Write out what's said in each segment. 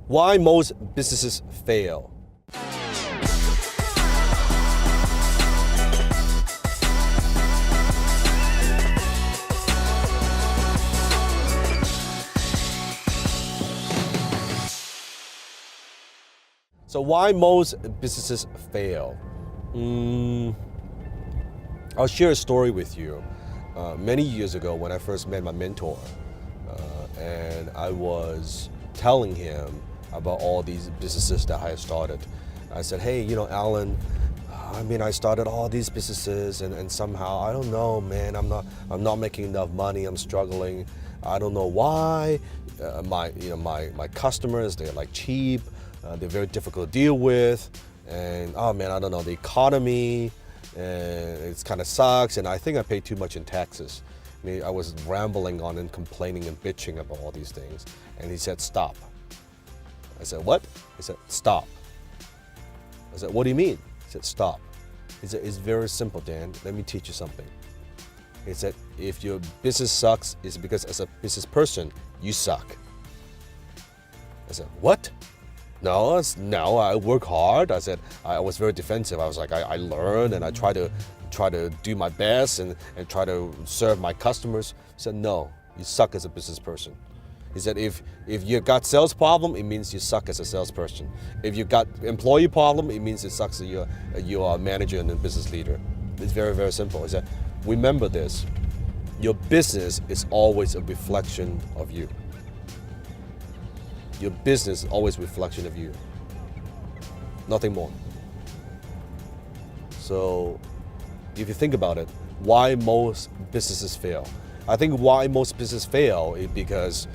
Why most businesses fail. So why most businesses fail? I'll share a story with you. Many years ago when I first met my mentor, and I was telling him about all these businesses that I had started. I said, hey, Alan, I started all these businesses and somehow, I don't know, man, I'm not making enough money, I'm struggling. I don't know why. My customers, they're like cheap, they're very difficult to deal with, and oh man, I don't know, the economy, and it kind of sucks, and I think I pay too much in taxes. I was rambling on and complaining and bitching about all these things, and he said, stop. I said, what? He said, stop. I said, what do you mean? He said, stop. He said, it's very simple, Dan. Let me teach you something. He said, if your business sucks, it's because as a business person, you suck. I said, what? No, I work hard. I said, I was very defensive. I was like, I learn and I try to do my best and try to serve my customers. He said, no, you suck as a business person. He said, if you got sales problem, it means you suck as a salesperson. If you got employee problem, it means it sucks that you're a manager and a business leader. It's very, very simple. He said, remember this, your business is always a reflection of you. Your business is always a reflection of you. Nothing more. So if you think about it, why most businesses fail? I think why most businesses fail is because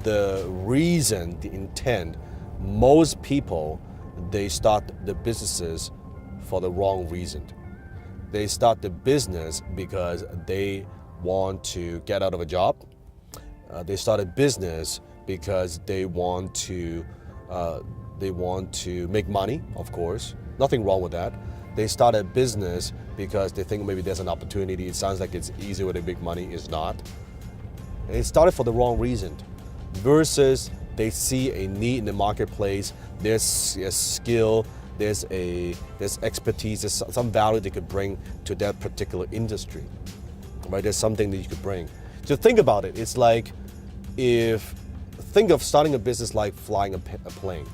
the reason, the intent, most people, they start the businesses for the wrong reason. They start the business because they want to get out of a job. They start a business because they want to make money, of course. Nothing wrong with that. They start a business because they think maybe there's an opportunity. It sounds like it's easy way to make money. It's not. And it started for the wrong reason. Versus they see a need in the marketplace, there's a skill, there's expertise, there's some value they could bring to that particular industry, right? There's something that you could bring. So think about it. It's like think of starting a business like flying a plane.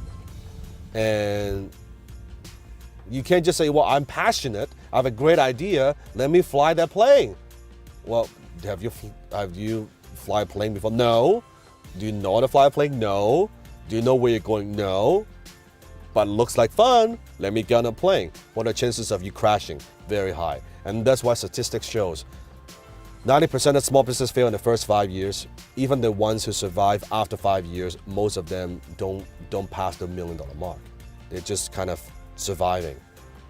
And you can't just say, well, I'm passionate, I have a great idea, let me fly that plane. Well, have you fly a plane before? No. Do you know how to fly a plane? No. Do you know where you're going? No. But it looks like fun. Let me get on a plane. What are the chances of you crashing? Very high. And that's why statistics shows 90% of small business fail in the first 5 years. Even the ones who survive after 5 years, most of them don't pass the $1 million mark. They're just kind of surviving.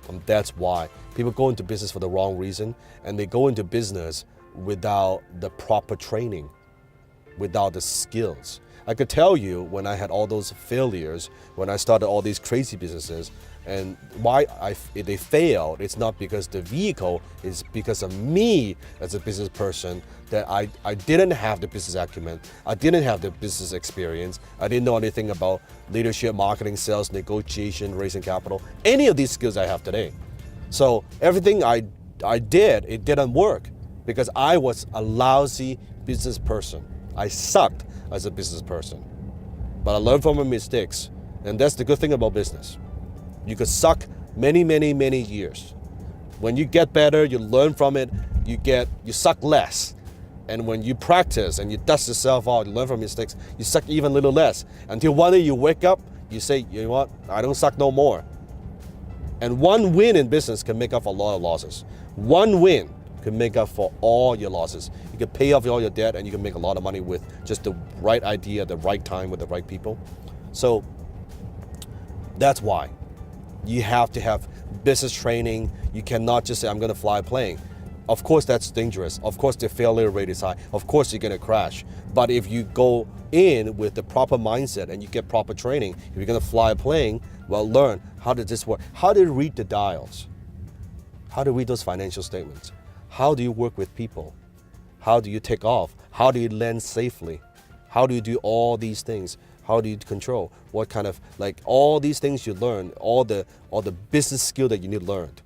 And that's why people go into business for the wrong reason, and they go into business without the proper training, without the skills. I could tell you when I had all those failures, when I started all these crazy businesses, and why they failed, it's not because the vehicle, it's because of me as a business person, that I didn't have the business acumen, I didn't have the business experience, I didn't know anything about leadership, marketing, sales, negotiation, raising capital, any of these skills I have today. So everything I did, it didn't work because I was a lousy business person. I sucked as a business person, but I learned from my mistakes, and that's the good thing about business. You could suck many, many, many years. When you get better, you learn from it, you suck less. And when you practice and you dust yourself out, you learn from mistakes, you suck even a little less. Until one day you wake up, you say, you know what, I don't suck no more. And one win in business can make up for a lot of losses. One win can make up for all your losses. You can pay off all your debt and you can make a lot of money with just the right idea, the right time with the right people. So that's why you have to have business training. You cannot just say, I'm going to fly a plane. Of course, that's dangerous. Of course, the failure rate is high. Of course, you're going to crash. But if you go in with the proper mindset and you get proper training, if you're going to fly a plane, well, learn how does this work? How do you read the dials? How do you read those financial statements? How do you work with people? How do you take off? How do you land safely? How do you do all these things? How do you control? What kind of, like, all these things you learn, all the business skill that you need learned.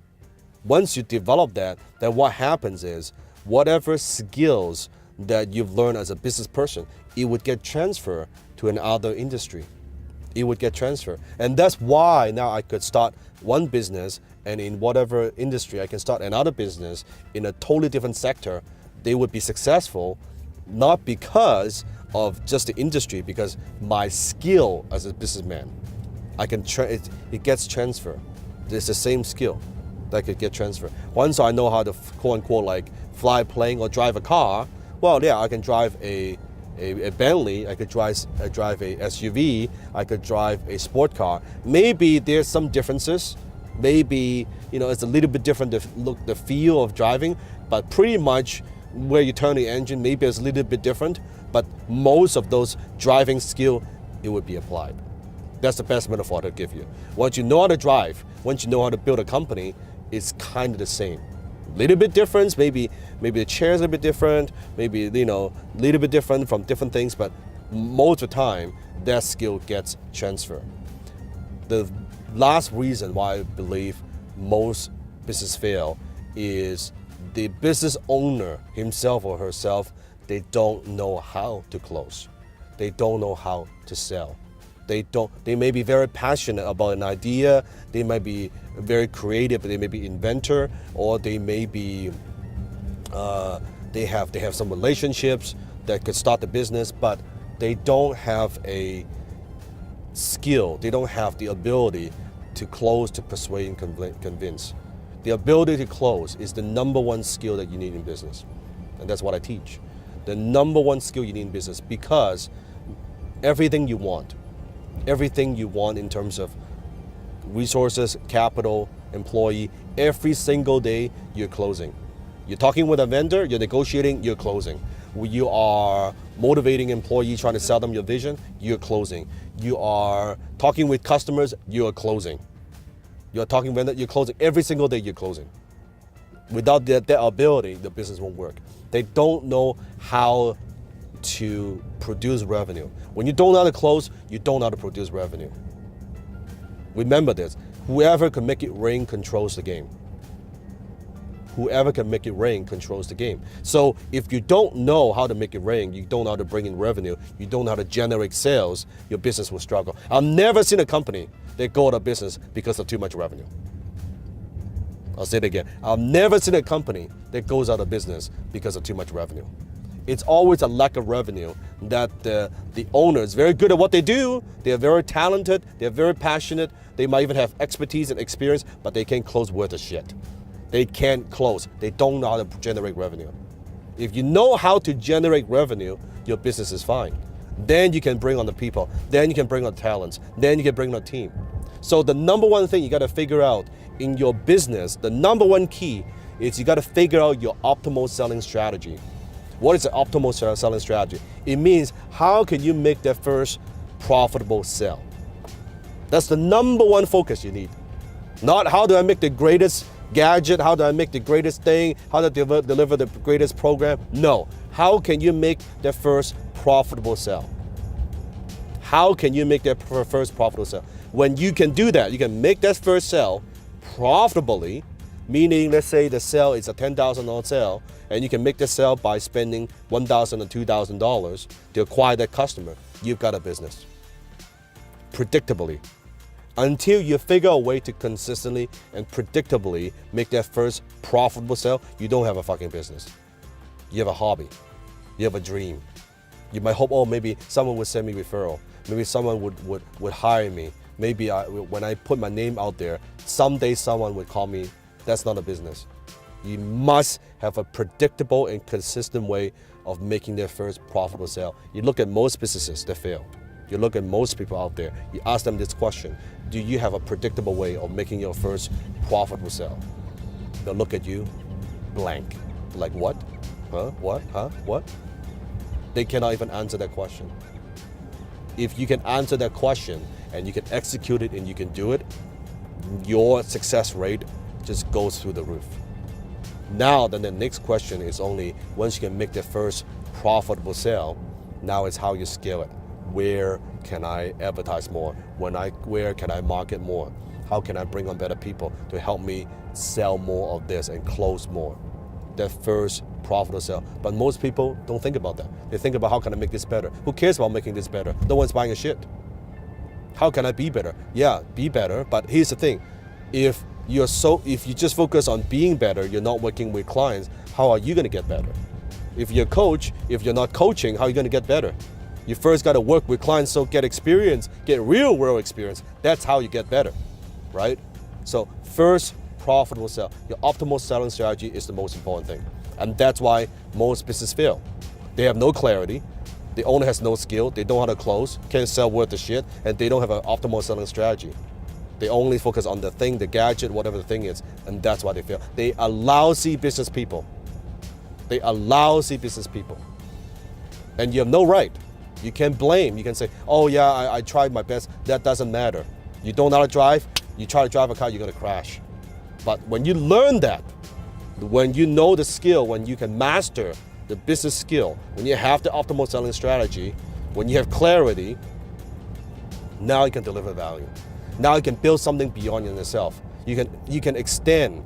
Once you develop that, then what happens is whatever skills that you've learned as a business person, it would get transferred to another industry. It would get transferred. And that's why now I could start one business, and in whatever industry I can start another business in a totally different sector. They would be successful not because of just the industry, because my skill as a businessman, I can it gets transferred. It's the same skill that could get transferred. Once I know how to quote unquote like fly a plane or drive a car, well, yeah, I can drive a Bentley, I could drive a SUV, I could drive a sport car. Maybe there's some differences. Maybe, it's a little bit different, the feel of driving, but pretty much where you turn the engine, maybe it's a little bit different, but most of those driving skill, it would be applied. That's the best metaphor to give you. Once you know how to drive, once you know how to build a company, it's kind of the same. Little bit difference, maybe the chair's a bit different, maybe, little bit different from different things, but most of the time, that skill gets transferred. The last reason why I believe most business fail is the business owner himself or herself, they don't know how to close. They don't know how to sell. They may be very passionate about an idea, they might be very creative, they may be inventor, or they may be, they have some relationships that could start the business, but they don't have a skill, they don't have the ability to close, to persuade and convince. The ability to close is the number one skill that you need in business. And that's what I teach. The number one skill you need in business, because everything you want in terms of resources, capital, employee, every single day you're closing. You're talking with a vendor, you're negotiating, you're closing. You are motivating employees, trying to sell them your vision, you're closing. You are talking with customers, you're closing. You're talking vendor, you're closing. Every single day you're closing. Without that ability, the business won't work. They don't know how to produce revenue. When you don't know how to close, you don't know how to produce revenue. Remember this, whoever can make it rain controls the game. Whoever can make it rain controls the game. So if you don't know how to make it rain, you don't know how to bring in revenue, you don't know how to generate sales, your business will struggle. I've never seen a company that go out of business because of too much revenue. I'll say it again. I've never seen a company that goes out of business because of too much revenue. It's always a lack of revenue that the owner is very good at what they do. They're very talented. They're very passionate. They might even have expertise and experience, but they can't close worth of shit. They can't close. They don't know how to generate revenue. If you know how to generate revenue, your business is fine. Then you can bring on the people. Then you can bring on talents. Then you can bring on a team. So the number one thing you got to figure out in your business, the number one key is you got to figure out your optimal selling strategy. What is the optimal selling strategy? It means how can you make that first profitable sale? That's the number one focus you need. Not how do I make the greatest gadget, how do I make the greatest thing, how do I deliver the greatest program? No. How can you make that first profitable sale? How can you make that first profitable sale? When you can do that, you can make that first sale profitably, meaning let's say the sale is a $10,000 sale, and you can make the sale by spending $1,000 or $2,000 to acquire that customer, you've got a business. Predictably. Until you figure a way to consistently and predictably make that first profitable sale, you don't have a fucking business. You have a hobby. You have a dream. You might hope, oh, maybe someone would send me referral. Maybe someone would hire me. Maybe when I put my name out there, someday someone would call me. That's not a business. You must have a predictable and consistent way of making their first profitable sale. You look at most businesses that fail. You look at most people out there, you ask them this question, do you have a predictable way of making your first profitable sale? They'll look at you, blank. Like what? Huh? What? Huh? What? They cannot even answer that question. If you can answer that question and you can execute it and you can do it, your success rate just goes through the roof. Now, then the next question is only, once you can make the first profitable sale, now it's how you scale it. where can I advertise more? Where can I market more? How can I bring on better people to help me sell more of this and close more? That first profitable sale. But most people don't think about that. They think about how can I make this better? Who cares about making this better? No one's buying a shit. How can I be better? Yeah, be better. But here's the thing. If you just focus on being better, you're not working with clients, how are you going to get better? If you're a coach, if you're not coaching, how are you going to get better? You first got to work with clients, so get experience, get real world experience. That's how you get better, right? So first, profitable sale. Your optimal selling strategy is the most important thing. And that's why most businesses fail. They have no clarity. The owner has no skill. They don't know how to close, can't sell worth the shit, and they don't have an optimal selling strategy. They only focus on the thing, the gadget, whatever the thing is, and that's why they fail. They are lousy business people. They are lousy business people. And you have no right. You can blame. You can say, oh yeah, I tried my best. That doesn't matter. You don't know how to drive, you try to drive a car, you're gonna crash. But when you learn that, when you know the skill, when you can master the business skill, when you have the optimal selling strategy, when you have clarity, now you can deliver value. Now you can build something beyond yourself. You can extend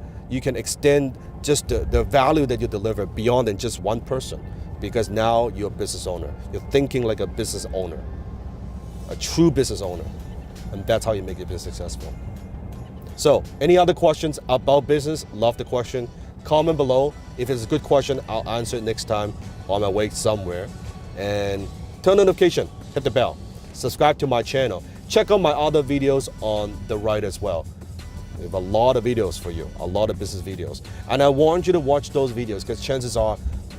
just the value that you deliver beyond than just one person, because now you're a business owner. You're thinking like a business owner, a true business owner, and that's how you make your business successful. So, any other questions about business? Love the question. Comment below. If it's a good question, I'll answer it next time on my way somewhere. And turn on notification, hit the bell, subscribe to my channel. Check out my other videos on the right as well. We have a lot of videos for you, a lot of business videos. And I want you to watch those videos because chances are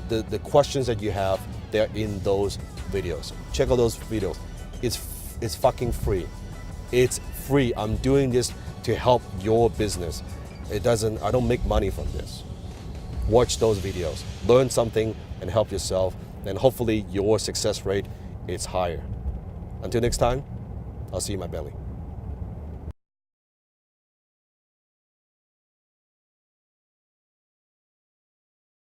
the questions that you have, they're in those videos. Check out those videos. It's fucking free. It's free. I'm doing this to help your business. I don't make money from this. Watch those videos, learn something and help yourself, and hopefully your success rate is higher. Until next time, I'll see you in my belly.